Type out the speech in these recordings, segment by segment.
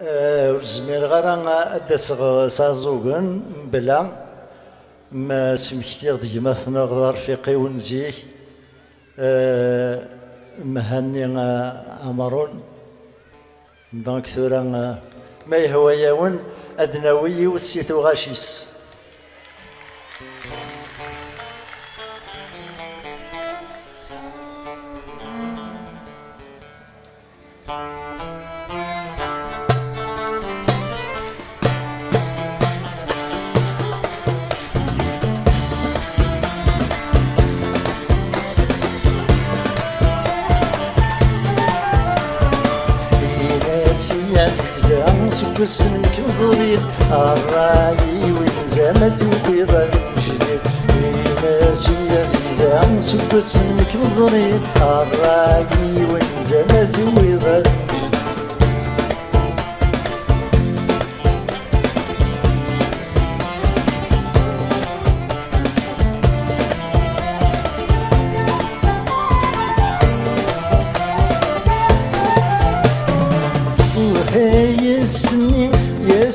زمير غير أدسغ سازوغن بلا ما سمكتيغ ديما غير رفيقي ونزيه مهني عمرون دونك ثورا ما يهوى ياون أدناوي وسيثو غاشيس سبسنك مزريق الراي وينزامت وبيضا الجليل ماشي يا زيزان سبسنك مزريق الراي وينزامت وبيضا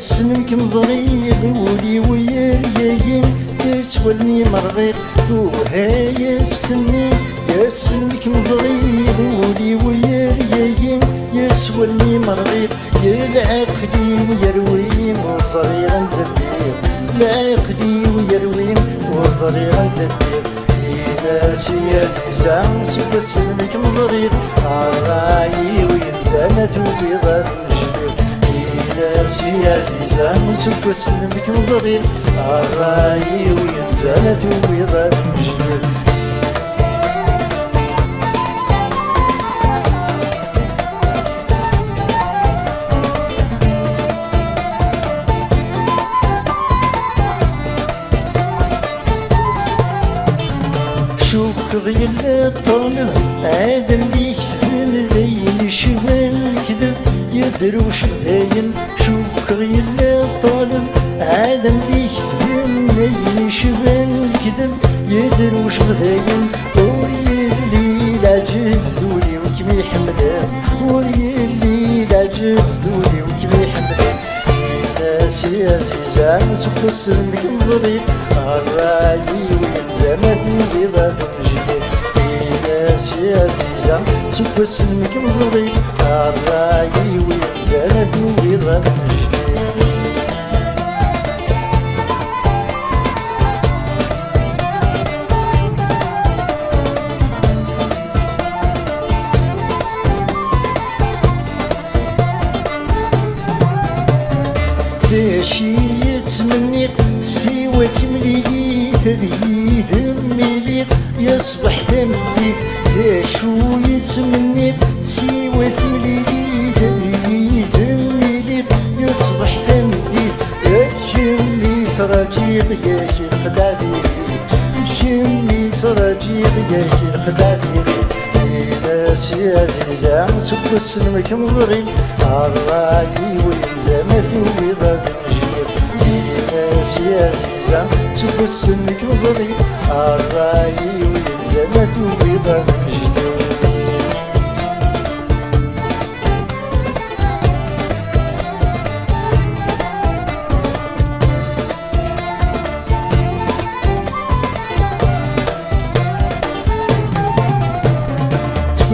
يسنك مزريق ولي ويريين يسولني مرغيق وهاي يسني يسنك مزريق ولي ويريين يسولني مرغيق يلعقدي ويروين وصغير عند الدير العقدي ويروين وصغير عند الدير ناسي يا زيزان سبسنك مزريق الراي وينزامت وبيضا ناسي يا زيزان سبسنك مزريق الراي وينزامت وبيضا الجليل غير الطالب آدم ديك ثمن ذين شبه الكذب يدروش ذين شوك غير الطالب آدم ديك ثمن ذين شبه الكذب يدروش ذين وريلي لاجد ذولي وكمي حمدان وريلي لاجد ذولي وكمي حمدان ناسي يا زيزان سبسنك مزريق الراي وينزامت وبيضا ناسي يا زيزان سبسنك مزريق الراي وينزامت وبيضا داشي يتمنيق سوى تمليلي تذيذ مليق يصبح تمديث داشو يتمنيق سوى تمليلي تذيذ مليق يصبح تمديث يتشمي تراجيق يا شي الخدادي يتشمي تراجيق يا شي الخدادي ناسي يا زيزان سبسنك مزريق الراي وينزامت وبيضا الجليل ناسي يا زيزان سبسنك مزريق الراي وينزامت وبيضا الجليل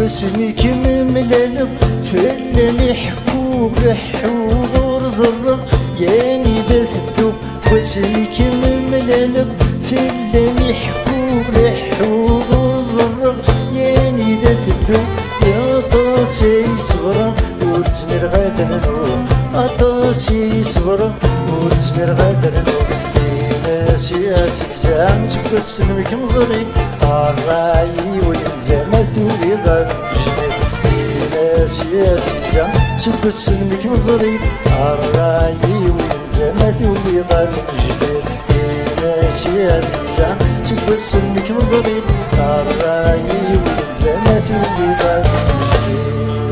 واسمك مملل فلان حكوب حور زرق ياني ذا الدوب واسمك مملل فلان حكوب حور زرق ياني ذا الدوب يا طاسي صغرى وتسمر غادر نوم طاسي صغرى وتسمر غادر نوم ناسي يا زيزان سبسنك مزريق الراي وينزامت وبيضا الجليل ناسي يا زيزان سبسنك مزريق الراي وينزامت وبيضا الجليل ناسي يا زيزان سبسنك مزريق الراي وينزامت وبيضا الجليل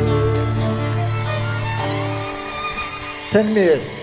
تنمير